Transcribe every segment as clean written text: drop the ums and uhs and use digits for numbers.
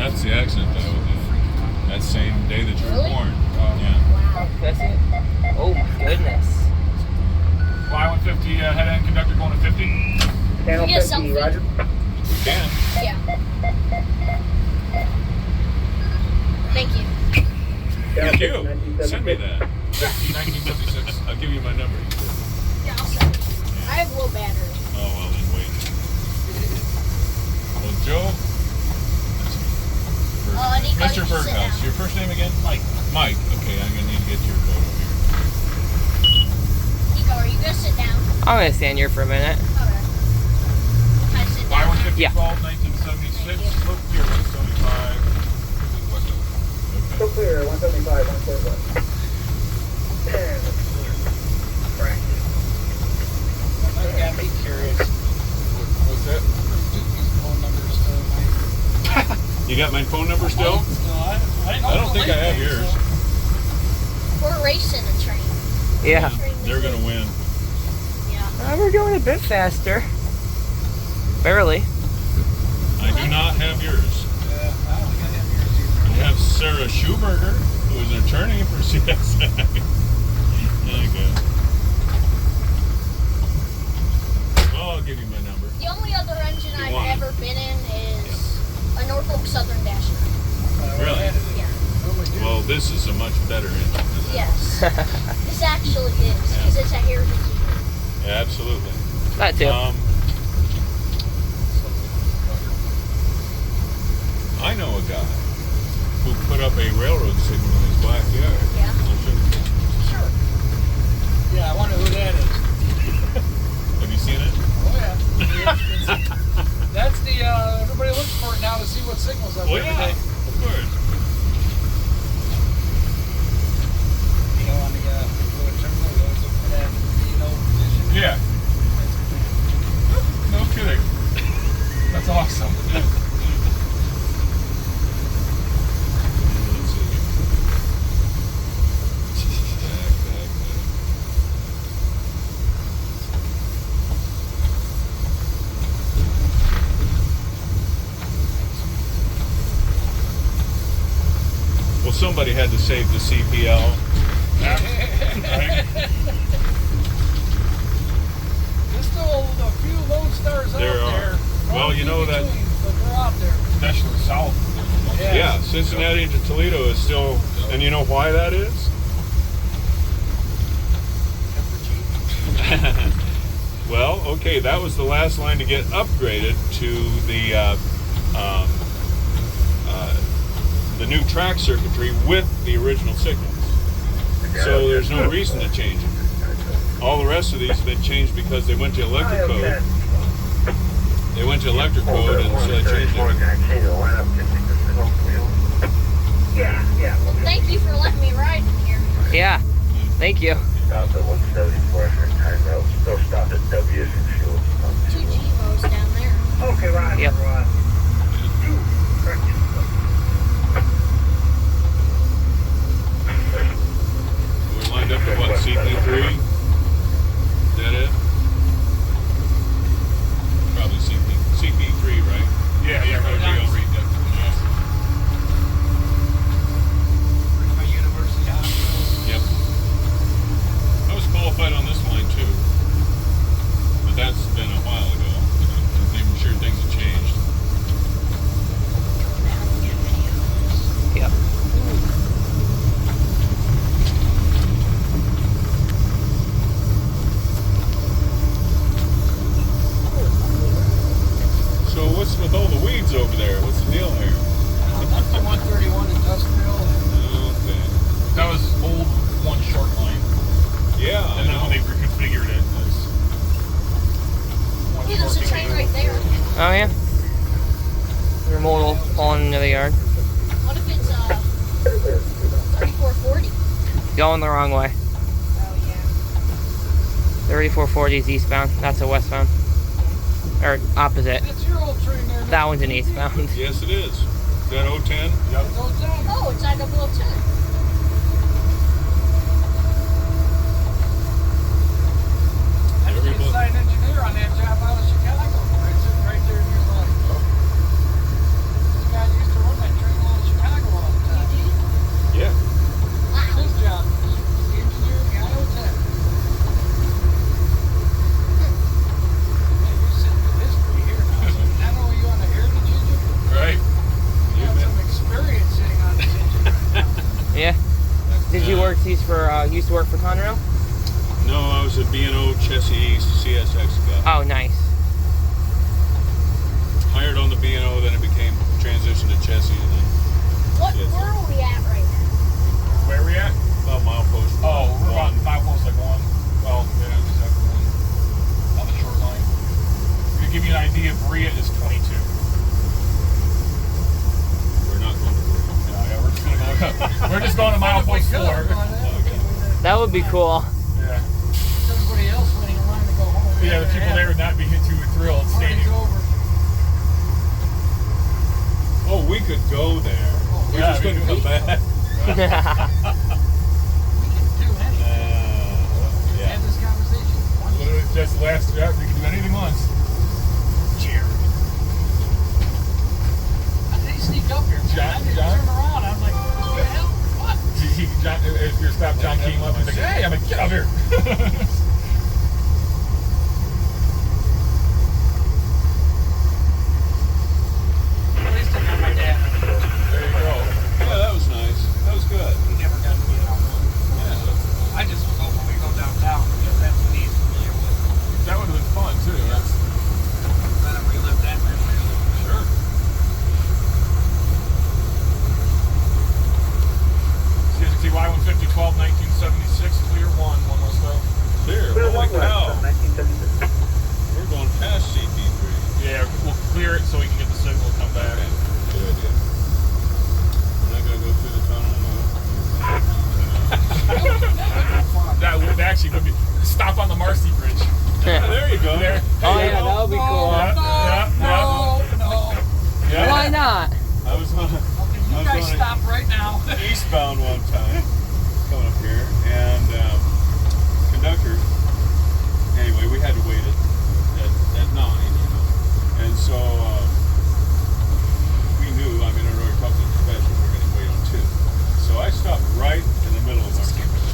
That's the accident that I was in. That same day that you were Really? born. Wow. Yeah. That's it? Oh my goodness. Y150 head-end conductor going to 50. Channel 50, Roger. We can. Yeah. Thank you. Thank you. Send me that. 1976. I'll give you my number. Yeah, I'll send it. I have low battery. Oh, well, then wait. Well, Joe. Nico, Mr. you can sit Berghaus. down. Your first name again? Mike. Mike. Okay, I'm going to need to get your photo here. Nico, are you going to sit down? I'm gonna stand here for a minute. Okay. Can I sit down? Y150 Yeah. 12, 1976. Look here, 175. Thank Okay. you. So clear, 175, 141. That got me curious. What's that? His phone number is still mine. You got my phone number still? I don't think I have yours. We're racing a train. Yeah. They're going to win. Yeah. We're going a bit faster. Barely. I do not have yours. Yeah, I don't think I have yours either. I have Sarah Schuberger, who is an attorney for CSX. There you go. Well, I'll give you my number. The only other engine You I've want it? ever been in is a Norfolk Southern Dash 9. Really? Yeah. Well, this is a much better engine than that. Yes. This actually is, because it's a heritage year. Yeah, absolutely. That too. I know a guy who put up a railroad signal in his backyard. Yeah. I'll show you. Sure. Yeah, I wonder who that is. Have you seen it? Oh yeah. That's the, everybody looks for it now to see what signals up Well, every yeah, day. of course. You know, on the, road terminal, you always look for that, position. Yeah. No kidding. That's awesome. Let's see. Back. Well, somebody had to save the CPL. There's still a few lone stars There out are. there. Well, Long you know that- between, but they're out there. Especially south. Yeah, Cincinnati to Toledo is still, and you know why that is? Well, okay, that was the last line to get upgraded to the new track circuitry with the original signals. So there's no reason to change it. All the rest of these have been changed because they went to electric code. They went to electric code and so they changed it. Yeah. Thank you for letting me ride in here. Yeah. Thank you. Stop at 174 for time route. Still stop at W for fuel. 2 G-Vos down there. Okay, Roger. Yep. We're lined up to what, CP3? Is that it? Probably CP3, right? Yeah, right. There you go. My university hospital. Yep. I was qualified on this line too, but that's been a while ago. I'm sure things have changed. Yep. So what's with all the weeds over there? What's the deal here? That's the 131 industrial. Okay. That was old one short line. Yeah. And then when they reconfigured it, it's one Hey, there's a short train right there. Oh yeah. Remodal pulling into the yard. What if it's 3440? Going the wrong way. Oh, yeah. 3440 is eastbound. That's a westbound. Or opposite. That's your old train there. That one's an eastbound. Yes, it is. Is that 010? Yep. It's old town. Oh, it's I-010. I was Everybody- a site engineer on that job out of Chicago. Right, sitting right there in your line. This guy used to run that chassis for, used to work for Conrail? No, I was a B&O Chessie CSX guy. Oh, nice. Hired on the B&O, then it became transitioned to Chessie, and then Where are we at right now? Where are we at? about milepost. Oh, we're about one. milepost like 1. Well, yeah, just after 1 on the short line. To give you an idea, Berea is 22. We're not going to work. Yeah, we're just gonna go. We're just going to milepost 4. That would be cool. Yeah. Everybody else waiting in line to go home. Yeah, the people there would not be too thrilled. Party's Stadium. over. Oh, we could go there. We Yeah, just we couldn't could. come back. We can do anything. Yeah. Have this conversation. Literally just last. Yeah, we can do anything once. Cheer. They sneaked up here. John- I didn't John? turn around. I'm like, what the hell? What? John, as we were stopped, John came up. He's like, "Hey," I'm like, "Get up here." At least I got my dad. There you go. Yeah, that was nice. That was good. He never got to be on one. Yeah. I just was hoping we go downtown because that's what he's familiar with. That would have been fun too. That's Let him relive that memory. sure. CSXY 150 12 1976 clear 1 less though. Clear. Clear Holy one left cow. from 1976. We're going past CP3. Yeah, we'll clear it so we can get the signal and come back. Okay. Good idea. We're not going to go through the tunnel, no. That would actually would be stop on the Marcy Bridge. Yeah, there you go. There. Oh, There you yeah, go. that would be cool. No. Yeah. Why not? I was on Okay, you I was guys on a- stop right now. eastbound one time coming up here, and conductor. Anyway, we had to wait at 9, you know, and so we knew. I mean, I already talked to the dispatcher. We're going to wait on 2, so I stopped right in the middle of our.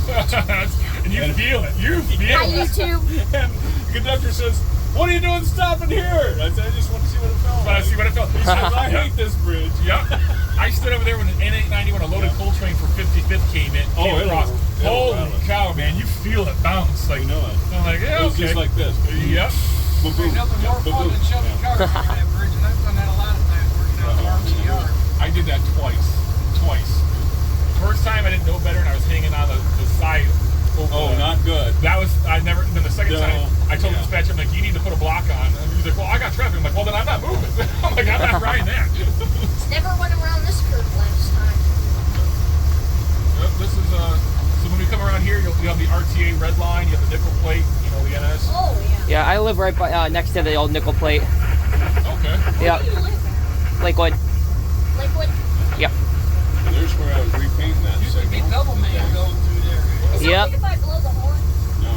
And you feel it. You feel Hi, it. YouTube. And the conductor says, "What are you doing stopping here?" I said, "I just want to see what it felt But I like." see what it felt. He says, "I hate this bridge." Yep. I stood over there when the N890 when a loaded coal train for 55th came Oh, it'll across. rattle Holy it. cow, man! You feel it bounce. Like You know it. I'm like, yeah, It was okay. just like this. Yep. Boom, boom. There's nothing more Boom, fun boom. than shoving Yeah. cars over that bridge, and I've done that a lot of times working out Uh-huh. farms and yard. I did that twice. First time I didn't know better, and I was hanging on the side. Over Oh, the- not good. That was I never. Then the second No, time, I told the yeah. dispatcher, I'm like, "You need to put a block on." And he's like, "Well, I got traffic." I'm like, "Well, then I'm not moving." I'm like, "I'm not riding that." Never went around this curve last time. Yep, this is so when we come around here, you have the RTA red line, you have the nickel plate, you know, the NS. Oh, yeah. Yeah, I live right by, next to the old nickel plate. Okay. Yeah, Where do you live? Lakewood. Lakewood? Yep. There's where I was repainting that Used to be signal. double man going through there. Is it Yep. okay if I blow the horn? No.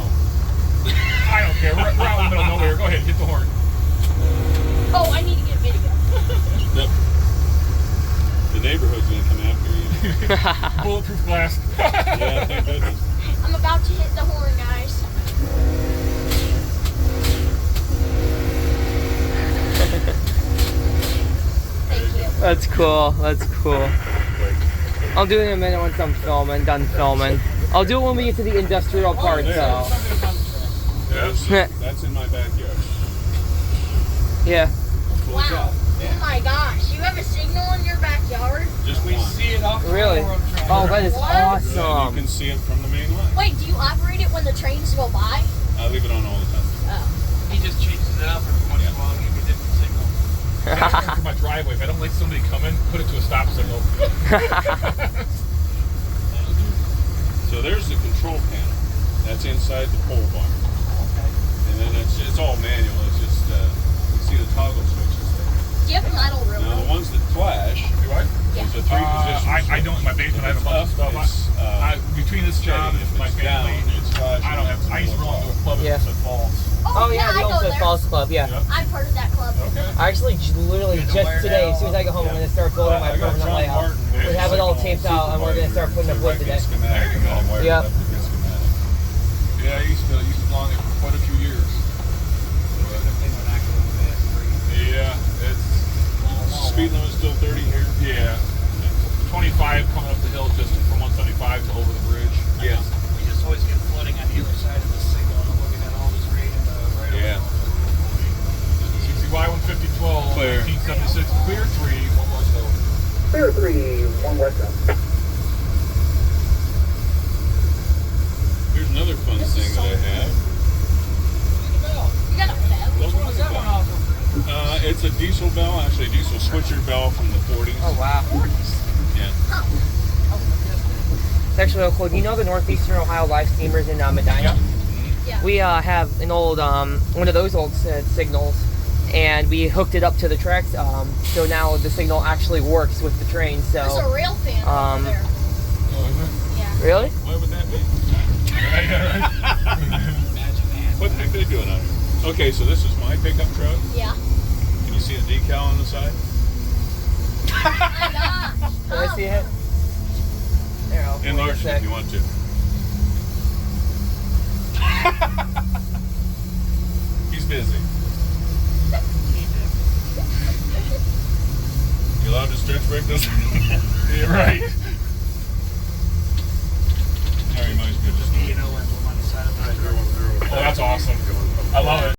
I don't care. We're out in the middle of nowhere. Go ahead, hit the horn. Oh, I need to get video. The neighborhood's gonna come after you. Bulletproof glass. Yeah, thank goodness. I'm about to hit the horn, guys. Thank you. That's cool. That's cool. I'll do it in a minute once I'm done filming. I'll do it when we get to the industrial part, there. though. That's in my backyard. Yeah. Close Wow. up. Oh my gosh. You have a signal in your backyard? Just We one. see it off the Really? railroad track. Oh, that is What? And you awesome. can see it from the main line. Wait, do you operate it when the trains go by? I leave it on all the time. Oh. He just changes it up every once in a while and give you a different signal. To my driveway. If I don't like somebody coming, put it to a stop signal. So there's the control panel. That's inside the pole barn. And then it's all manual. It's just, you see the toggle switches there. Do you have a model Now the railroad? ones that flash, Do I? Yeah. there's a 3 positions. I don't in my basement. I have a bunch of stuff. It's, Between this job steady. and If my it's down, family, it's flashing. I don't have. I used to belong to a club Yeah. at St. Falls. Oh, yeah, the I old go St. there. Falls Club, yeah. Yep. I'm part of that club. Okay. I actually literally You know just where today, now? as soon as I get home, I'm going to start building my I got permanent John layout. Martin. We have it all taped out, and we're going to start putting up wood today. Schematic, and then wire it Yep. up to the schematic. Yeah, I used to belong there for quite a few years. Yeah, it's Speed limit's still 30 here. yeah. 25 coming up the hill just from 175 to over the bridge. Yeah. We just always get flooding on the other side of the signal, and I'm looking at all this rain in the right Yeah. CCY 15012, Clear. 1976, clear 3, 1 west over. Clear 3, 1 west up. Here's another fun This is thing so that I have. You got a bell. Which one was that one off of? It's a diesel bell, actually a diesel switcher bell from the 40s. Oh wow. Yeah. It's actually real cool. Do you know the Northeastern Ohio Live Steamers in Medina? Yeah. We have an old one of those old signals, and we hooked it up to the tracks. So now the signal actually works with the train. There's So a rail fan over there. Oh, is it? Yeah. really? Why would that be? Right, yeah, right. Magic man. What the heck are they doing out here? Okay, so this is my pickup truck. Yeah. Can you see the decal on the side? Oh my gosh. Can I see it? There, I'll Enlarge it wait a if sec. you want to. He's busy. You allowed to stretch break this? Yeah, right. Harry might be Just, you know, emblem on the side of the Oh, that's awesome. I love it.